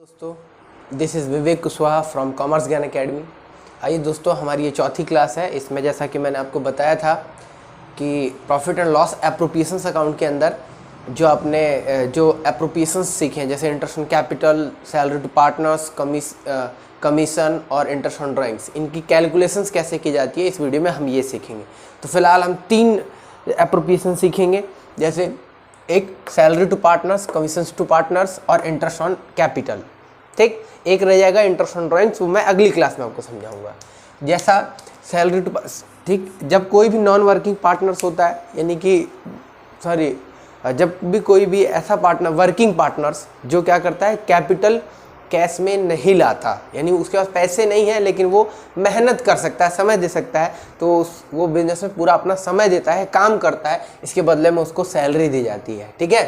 दोस्तों, this is Vivek Kushwaha from commerce ज्ञान academy. आइए दोस्तों, हमारी ये चौथी क्लास है। इसमें जैसा कि मैंने आपको बताया था कि profit and loss appropriations account के अंदर जो आपने जो एप्रोप्रिएशंस सीखे हैं, जैसे interest on capital, salary to partners, commission और इंटरेस्ट ऑन ड्राइंग्स, इनकी कैलकुलेशंस कैसे की जाती है, इस वीडियो में हम ये सीखेंगे। तो फिलहाल हम 3 एप्रोप्रिएशन सीखेंगे, जैसे एक salary to partners, commissions to partners और इंटरेस्ट ऑन कैपिटल। ठीक, एक रह जाएगा इंटरेस्ट ऑन ड्राइंग्स, वो मैं अगली क्लास में आपको समझाऊंगा। जैसा सैलरी टू, ठीक, जब कोई भी नॉन वर्किंग पार्टनर्स होता है, यानी कि जब भी कोई भी ऐसा पार्टनर, वर्किंग पार्टनर्स, जो क्या करता है, कैपिटल कैश में नहीं लाता, यानी उसके पास पैसे नहीं है लेकिन वो मेहनत कर सकता है, समय दे सकता है, तो वो बिजनेस में पूरा अपना समय देता है, काम करता है, इसके बदले में उसको सैलरी दी जाती है। ठीक है,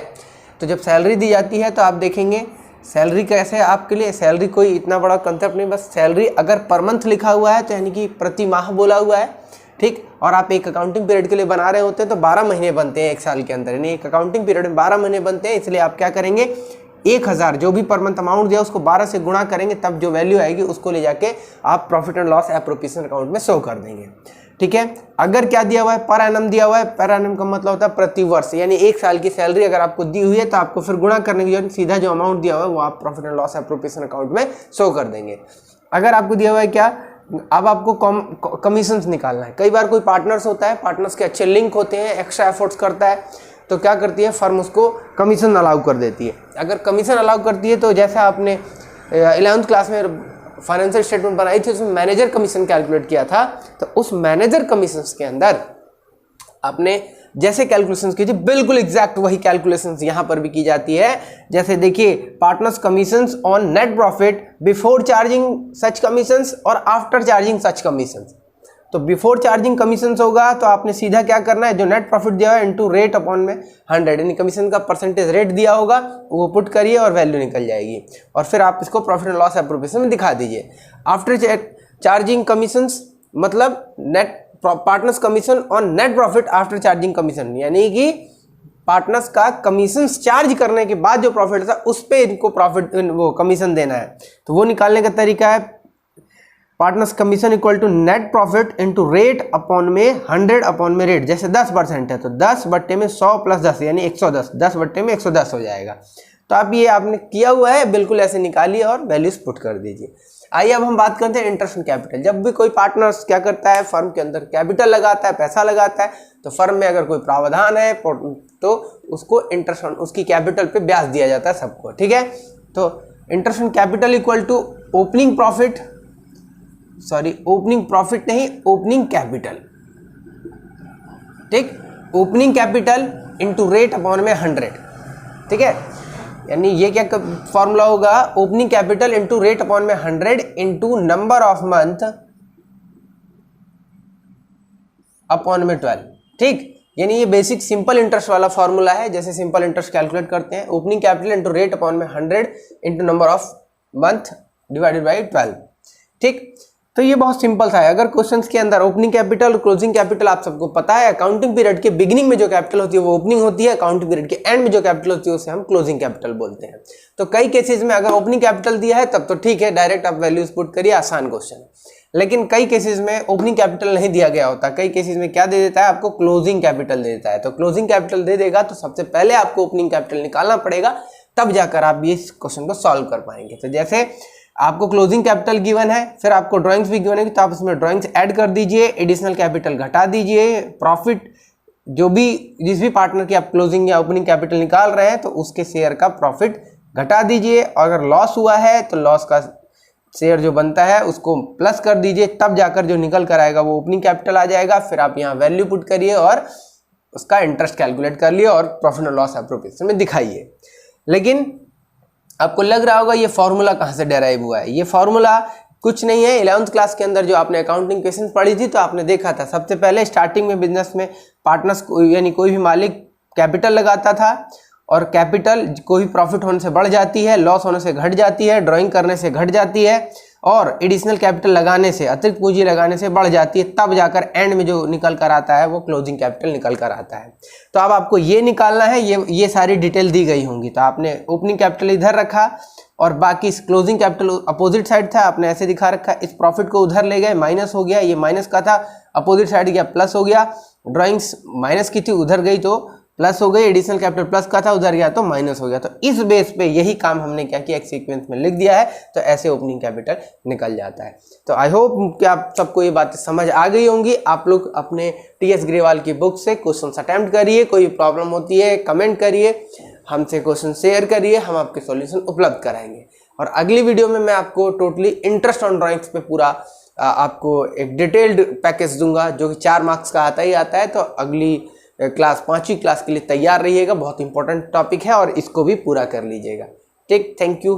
तो जब सैलरी दी जाती है तो आप देखेंगे सैलरी कैसे, आपके लिए सैलरी कोई इतना बड़ा कंसेप्ट नहीं, बस सैलरी अगर पर मंथ लिखा हुआ है तो यानी कि प्रति माह बोला हुआ है। ठीक, और आप एक अकाउंटिंग पीरियड के लिए बना रहे होते हैं तो 12 महीने बनते हैं एक साल के अंदर, यानी एक अकाउंटिंग पीरियड में 12 महीने बनते हैं। इसलिए आप क्या करेंगे, 1000 जो भी पर मंथ अमाउंट दिया उसको 12 से गुणा करेंगे, तब जो वैल्यू आएगी उसको ले जाके आप profit and loss appropriation account में शो कर देंगे। ठीक है, अगर क्या दिया हुआ है, पर एनम दिया हुआ है, पर एनम का मतलब होता है प्रति वर्ष, यानी एक साल की सैलरी अगर आपको दी हुई है तो आपको फिर गुणा करने की जरूरत, सीधा जो अमाउंट दिया हुआ है वो आप profit and loss appropriation account में शो कर देंगे। अगर आपको दिया हुआ है क्या, अब आपको कमीशंस निकालना है। कई बार कोई पार्टनर्स होता है, पार्टनर्स के अच्छे लिंक होते हैं, एक्स्ट्रा एफर्ट्स करता है, तो क्या करती है फर्म, उसको कमीशन अलाउ कर देती है। अगर कमीशन अलाउ करती है तो जैसे आपने 11th क्लास में फाइनेंशियल स्टेटमेंट बनाई थी, उसमें मैनेजर कमीशन कैलकुलेट किया था, तो उस मैनेजर कमीशंस के अंदर आपने जैसे कैलकुलेशंस की थी, बिल्कुल एग्जैक्ट वही कैलकुलेशंस यहाँ पर भी की जाती है। जैसे देखिए, partners commissions on net profit before charging such commissions और आफ्टर चार्जिंग सच कमीशंस। तो बिफोर चार्जिंग कमीशंस होगा तो आपने सीधा क्या करना है, जो नेट प्रॉफिट दिया है इनटू रेट अपॉन में 100, यानी कमीशन का परसेंटेज रेट दिया होगा वो पुट करिए और वैल्यू निकल जाएगी, और फिर आप इसको प्रॉफिट एंड लॉस एप्रोप्रिएशन में दिखा दीजिए। आफ्टर चार्जिंग कमीशंस मतलब net partners commission on net profit after charging commission, यानी कि पार्टनर्स का कमीशन चार्ज करने के बाद जो प्रॉफिट था उस पे इनको प्रॉफिट वो कमीशन देना है। तो वो निकालने का तरीका है partners commission equal to net profit into rate upon में 100 अपॉन में रेट। जैसे 10% है तो 10 बट्टे में 100 प्लस 10 यानी 110, 10 बट्टे में 110 हो जाएगा। तो आप ये आपने किया हुआ है, बिल्कुल ऐसे निकालिए और वैल्यूज पुट कर दीजिए। आइए अब हम बात करते हैं इंटरेस्ट ऑन कैपिटल। जब भी कोई पार्टनर्स क्या करता है, फर्म के अंदर कैपिटल लगाता है, पैसा लगाता है, तो फर्म में अगर कोई प्रावधान है तो उसको इंटरेस्ट ऑन उसकी कैपिटल पे ब्याज दिया जाता है सबको। ठीक है, तो interest on capital equal to opening profit, sorry opening profit नहीं, ओपनिंग कैपिटल। ठीक, opening capital into rate upon में 100। ठीक है, यानी ये क्या फॉर्मूला होगा, opening capital into rate upon में 100 into number of month upon में 12। ठीक, यानी ये बेसिक सिंपल इंटरेस्ट वाला फॉर्मूला है, जैसे सिंपल इंटरेस्ट कैलकुलेट करते हैं, opening capital into rate upon में 100 into number of month divided by 12। ठीक, तो ये बहुत सिंपल सा है। अगर क्वेश्चंस के अंदर ओपनिंग कैपिटल और क्लोजिंग कैपिटल आप सबको पता है, अकाउंटिंग पीरियड के बिगिनिंग में जो कैपिटल होती है वो ओपनिंग होती है, अकाउंटिंग पीरियड के एंड में जो कैपिटल होती है उसे हम क्लोजिंग कैपिटल बोलते हैं। तो कई केसेस में अगर ओपनिंग कैपिटल दिया है तब तो ठीक है, डायरेक्ट आप वैल्यूज पुट करिए, आसान क्वेश्चन है। लेकिन कई केसेस में ओपनिंग कैपिटल नहीं दिया गया होता, कई केसेस में क्या दे देता है, आपको क्लोजिंग कैपिटल दे देता है। तो क्लोजिंग कैपिटल दे देगा तो सबसे पहले आपको ओपनिंग कैपिटल निकालना पड़ेगा, तब जाकर आप ये क्वेश्चन को सॉल्व कर पाएंगे। तो जैसे आपको क्लोजिंग कैपिटल गिवन है, फिर आपको ड्राइंग्स भी गिवन है, तो आप उसमें ड्राइंग्स ऐड कर दीजिए, एडिशनल कैपिटल घटा दीजिए, प्रॉफिट जो भी जिस भी पार्टनर की आप क्लोजिंग या ओपनिंग कैपिटल निकाल रहे हैं तो उसके शेयर का प्रॉफिट घटा दीजिए। अगर लॉस हुआ है तो लॉस का शेयर जो बनता है उसको प्लस कर दीजिए, तब जाकर जो निकल कर आएगा वो ओपनिंग कैपिटल आ जाएगा। फिर आप यहाँ वैल्यू पुट करिए और उसका इंटरेस्ट कैलकुलेट कर लिए और प्रॉफिट एंड लॉस एप्रोप्रिएशन में दिखाइए। लेकिन आपको लग रहा होगा ये फॉर्मूला कहाँ से डेराइव हुआ है। ये फॉर्मूला कुछ नहीं है, 11th क्लास के अंदर जो आपने अकाउंटिंग क्वेश्चन पढ़ी थी तो आपने देखा था, सबसे पहले स्टार्टिंग में बिजनेस में पार्टनर्स यानी कोई भी मालिक कैपिटल लगाता था, और कैपिटल कोई प्रॉफिट होने से बढ़ जाती है, लॉस होने से घट जाती है, ड्राइंग करने से घट जाती है, और एडिशनल कैपिटल लगाने से, अतिरिक्त पूंजी लगाने से बढ़ जाती है, तब जाकर एंड में जो निकल कर आता है वो क्लोजिंग कैपिटल निकल कर आता है। तो अब आपको ये निकालना है, ये सारी डिटेल दी गई होंगी। तो आपने ओपनिंग कैपिटल इधर रखा, और बाकी इस क्लोजिंग कैपिटल अपोजिट साइड था, आपने ऐसे दिखा रखा है। इस प्रॉफिट को उधर ले गए, माइनस हो गया, ये माइनस का था, अपोजिट साइड गया प्लस हो गया। ड्राइंग्स माइनस की थी, उधर गई तो प्लस हो गई। एडिशनल कैपिटल प्लस का था, उधर गया तो माइनस हो गया। तो इस बेस पे यही काम हमने क्या किया, एक सीक्वेंस में लिख दिया है, तो ऐसे ओपनिंग कैपिटल निकल जाता है। तो आई होप कि आप सबको ये बातें समझ आ गई होंगी। आप लोग अपने टीएस ग्रेवाल की बुक से क्वेश्चन अटेम्प्ट करिए, कोई प्रॉब्लम होती है कमेंट करिए, हमसे क्वेश्चन शेयर करिए, हम आपके सॉल्यूशन उपलब्ध कराएंगे। और अगली वीडियो में मैं आपको टोटली इंटरेस्ट ऑन ड्राइंग्स पे पूरा आपको एक डिटेल्ड पैकेज दूंगा, जो कि 4 मार्क्स का आता ही आता है। तो अगली क्लास 5वीं क्लास के लिए तैयार रहिएगा, बहुत इंपॉर्टेंट टॉपिक है और इसको भी पूरा कर लीजिएगा। ठीक, थैंक यू।